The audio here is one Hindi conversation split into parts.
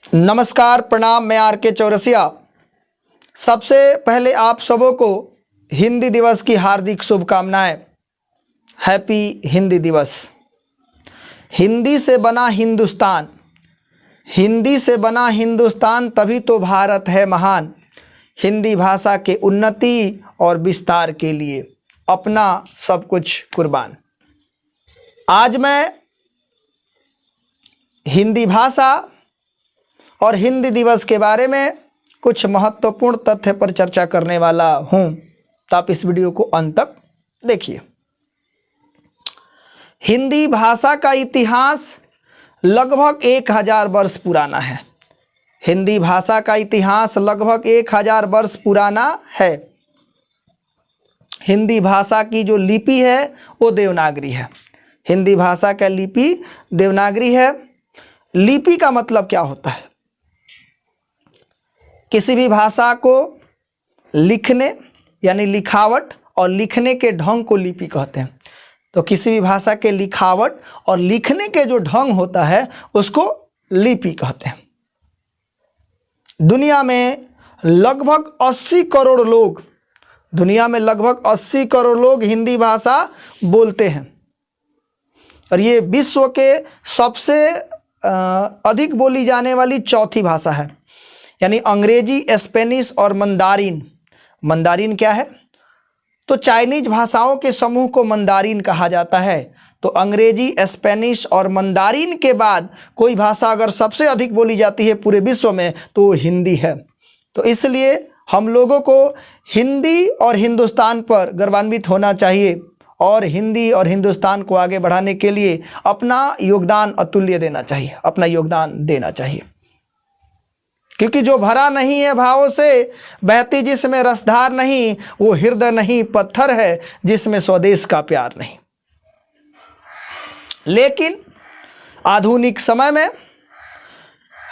नमस्कार, प्रणाम। मैं आर के चौरसिया। सबसे पहले आप सबों को हिंदी दिवस की हार्दिक शुभकामनाएं। हैप्पी हिंदी दिवस। हिंदी से बना हिंदुस्तान, हिंदी से बना हिंदुस्तान, तभी तो भारत है महान। हिंदी भाषा के उन्नति और विस्तार के लिए अपना सब कुछ कुर्बान। आज मैं हिंदी भाषा और हिंदी दिवस के बारे में कुछ महत्वपूर्ण तथ्य पर चर्चा करने वाला हूं, तो आप इस वीडियो को अंत तक देखिए। हिंदी भाषा का इतिहास लगभग 1000 वर्ष पुराना है। हिंदी भाषा का इतिहास लगभग 1000 वर्ष पुराना है। हिंदी भाषा की जो लिपि है वो देवनागरी है। हिंदी भाषा का लिपि देवनागरी है। लिपि का मतलब क्या होता है? किसी भी भाषा को लिखने यानी लिखावट और लिखने के ढंग को लिपि कहते हैं। तो किसी भी भाषा के लिखावट और लिखने के जो ढंग होता है उसको लिपि कहते हैं। दुनिया में लगभग 80 करोड़ लोग हिंदी भाषा बोलते हैं और ये विश्व के सबसे अधिक बोली जाने वाली चौथी भाषा है। यानी अंग्रेजी, स्पेनिश और मंदारिन। मंदारिन क्या है? तो चाइनीज भाषाओं के समूह को मंदारिन कहा जाता है। तो अंग्रेजी, स्पेनिश और मंदारिन के बाद कोई भाषा अगर सबसे अधिक बोली जाती है पूरे विश्व में तो वो हिंदी है। तो इसलिए हम लोगों को हिंदी और हिंदुस्तान पर गर्वान्वित होना चाहिए और हिंदी और हिंदुस्तान को आगे बढ़ाने के लिए अपना योगदान अतुल्य देना चाहिए, अपना योगदान देना चाहिए। क्योंकि जो भरा नहीं है भावों से, बहती जिसमें रसधार नहीं, वो हृदय नहीं पत्थर है जिसमें स्वदेश का प्यार नहीं। लेकिन आधुनिक समय में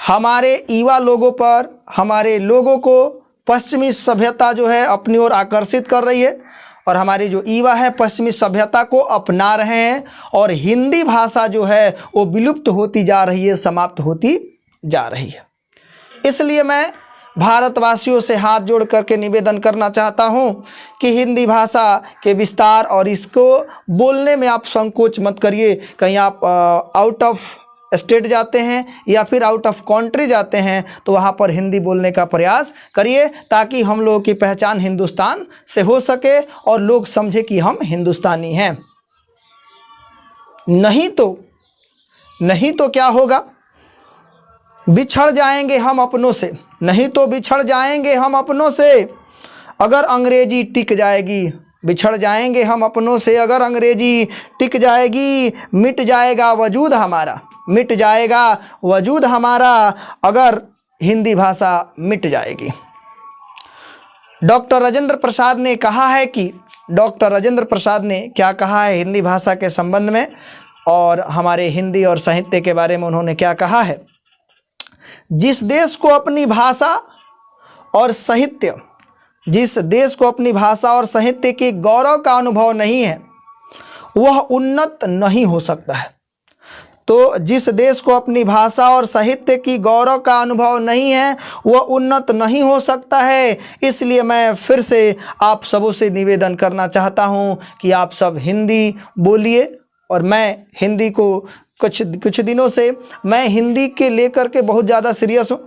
हमारे युवा लोगों पर, हमारे लोगों को पश्चिमी सभ्यता जो है अपनी ओर आकर्षित कर रही है और हमारी जो युवा है पश्चिमी सभ्यता को अपना रहे हैं और हिंदी भाषा जो है वो विलुप्त होती जा रही है, समाप्त होती जा रही है। इसलिए मैं भारतवासियों से हाथ जोड़ करके निवेदन करना चाहता हूं कि हिंदी भाषा के विस्तार और इसको बोलने में आप संकोच मत करिए। कहीं आप आउट ऑफ स्टेट जाते हैं या फिर आउट ऑफ कंट्री जाते हैं तो वहां पर हिंदी बोलने का प्रयास करिए ताकि हम लोगों की पहचान हिंदुस्तान से हो सके और लोग समझे कि हम हिंदुस्तानी हैं। नहीं तो क्या होगा? बिछड़ जाएंगे हम अपनों से। नहीं तो बिछड़ जाएंगे हम अपनों से अगर अंग्रेजी टिक जाएगी। बिछड़ जाएंगे हम अपनों से अगर अंग्रेजी टिक जाएगी। मिट जाएगा वजूद हमारा, मिट जाएगा वजूद हमारा अगर हिंदी भाषा मिट जाएगी। डॉक्टर राजेंद्र प्रसाद ने कहा है कि डॉक्टर राजेंद्र प्रसाद ने क्या कहा है हिंदी भाषा के संबंध में और हमारे हिंदी और साहित्य के बारे में उन्होंने क्या कहा है? जिस देश को अपनी भाषा और साहित्य, जिस देश को अपनी भाषा और साहित्य के गौरव का अनुभव नहीं है वह उन्नत नहीं हो सकता है। तो जिस देश को अपनी भाषा और साहित्य की गौरव का अनुभव नहीं है वह उन्नत नहीं हो सकता है। इसलिए मैं फिर से आप सबों से निवेदन करना चाहता हूं कि आप सब हिंदी बोलिए। और मैं हिंदी को कुछ दिनों से मैं हिंदी के लेकर के बहुत ज़्यादा सीरियस हूँ।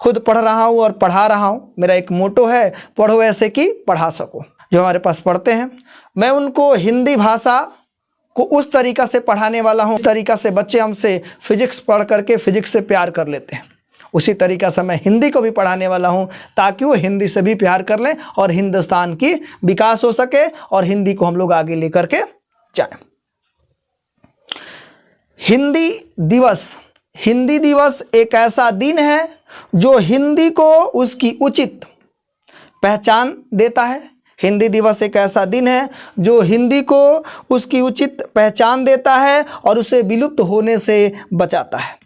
खुद पढ़ रहा हूँ और पढ़ा रहा हूँ। मेरा एक मोटो है, पढ़ो ऐसे कि पढ़ा सको। जो हमारे पास पढ़ते हैं मैं उनको हिंदी भाषा को उस तरीक़ा से पढ़ाने वाला हूँ, उस तरीक़ा से बच्चे हमसे फिजिक्स पढ़ करके फिजिक्स से प्यार कर लेते हैं, उसी तरीक़ा से मैं हिंदी को भी पढ़ाने वाला हूँ ताकि वो हिंदी से भी प्यार कर लें और हिंदुस्तान की विकास हो सके और हिंदी को हम लोग आगे लेकर के जाएँ। हिंदी दिवस एक ऐसा दिन है जो हिंदी को उसकी उचित पहचान देता है। हिंदी दिवस एक ऐसा दिन है जो हिंदी को उसकी उचित पहचान देता है और उसे विलुप्त होने से बचाता है,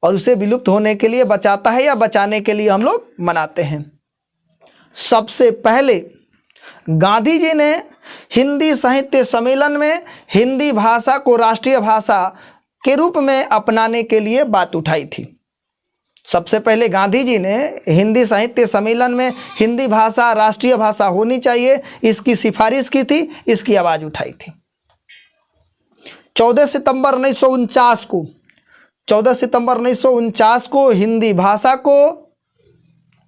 और उसे विलुप्त होने के लिए बचाता है या बचाने के लिए हम लोग मनाते हैं। सबसे पहले गांधी जी ने हिंदी साहित्य सम्मेलन में हिंदी भाषा को राष्ट्रीय भाषा के रूप में अपनाने के लिए बात उठाई थी। सबसे पहले गांधी जी ने हिंदी साहित्य सम्मेलन में हिंदी भाषा राष्ट्रीय भाषा होनी चाहिए, इसकी सिफारिश की थी, इसकी आवाज़ उठाई थी। 14 सितंबर 1949 को 14 सितंबर 1949 को हिंदी भाषा को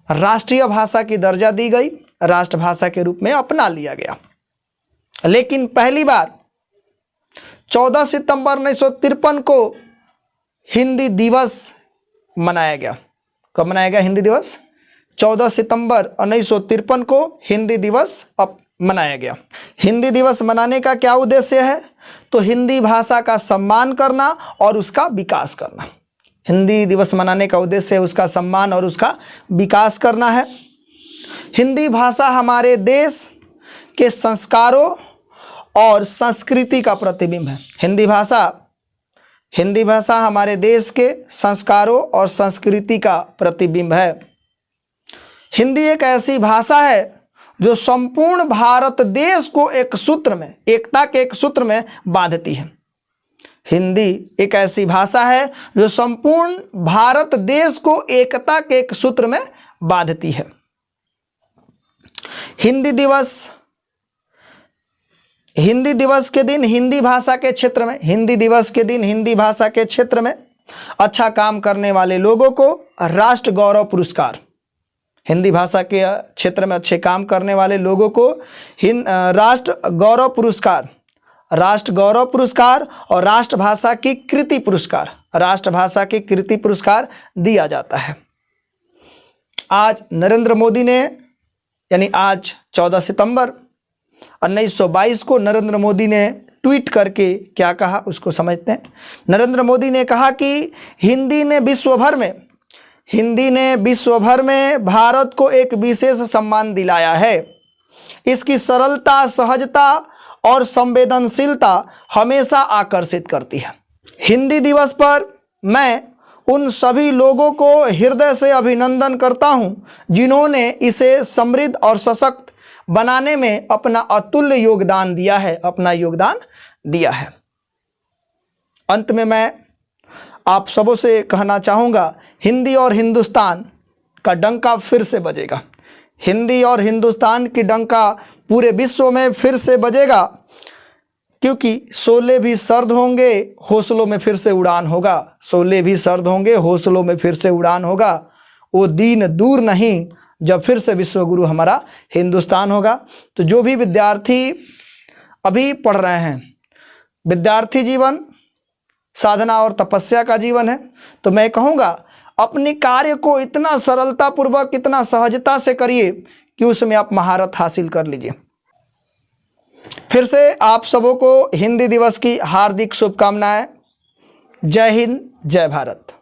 राष्ट्रीय भाषा की दर्जा दी गई, राष्ट्रभाषा के रूप में अपना लिया गया। लेकिन पहली बार 14 सितंबर 1953 को हिंदी दिवस मनाया गया। कब मनाया गया हिंदी दिवस? 14 सितंबर 1953 को हिंदी दिवस मनाया गया। हिंदी दिवस मनाने का क्या उद्देश्य है? तो हिंदी भाषा का सम्मान करना और उसका विकास करना। हिंदी दिवस मनाने का उद्देश्य उसका सम्मान और उसका विकास करना है। हिंदी भाषा हमारे देश के संस्कारों और संस्कृति का प्रतिबिंब है। हिंदी भाषा हमारे देश के संस्कारों और संस्कृति का प्रतिबिंब है। हिंदी एक ऐसी भाषा है जो संपूर्ण भारत देश को एक सूत्र में, एकता के एक सूत्र में बांधती है। हिंदी एक ऐसी भाषा है जो संपूर्ण भारत देश को एकता के एक सूत्र में बांधती है। हिंदी दिवस के दिन हिंदी भाषा के क्षेत्र में अच्छा काम करने वाले लोगों को राष्ट्र गौरव पुरस्कार, हिंदी भाषा के क्षेत्र में अच्छे काम करने वाले लोगों को राष्ट्र गौरव पुरस्कार और राष्ट्रभाषा की कृति पुरस्कार दिया जाता है। आज नरेंद्र मोदी ने, यानी आज 14 सितंबर 1922 को नरेंद्र मोदी ने ट्वीट करके क्या कहा उसको समझते हैं। नरेंद्र मोदी ने कहा कि हिंदी ने विश्व भर में भारत को एक विशेष सम्मान दिलाया है। इसकी सरलता, सहजता और संवेदनशीलता हमेशा आकर्षित करती है। हिंदी दिवस पर मैं उन सभी लोगों को हृदय से अभिनंदन करता हूं जिन्होंने इसे समृद्ध और सशक्त बनाने में अपना अतुल्य योगदान दिया है। अंत में मैं आप सबों से कहना चाहूँगा, हिंदी और हिंदुस्तान का डंका फिर से बजेगा। हिंदी और हिंदुस्तान की डंका पूरे विश्व में फिर से बजेगा, क्योंकि शोले भी सर्द होंगे, हौसलों में फिर से उड़ान होगा। वो दिन दूर नहीं जब फिर से विश्वगुरु हमारा हिंदुस्तान होगा। तो जो भी विद्यार्थी अभी पढ़ रहे हैं, विद्यार्थी जीवन साधना और तपस्या का जीवन है, तो मैं कहूँगा अपने कार्य को इतना सरलतापूर्वक, इतना सहजता से करिए कि उसमें आप महारत हासिल कर लीजिए। फिर से आप सबों को हिंदी दिवस की हार्दिक शुभकामनाएं। जय हिंद, जय भारत।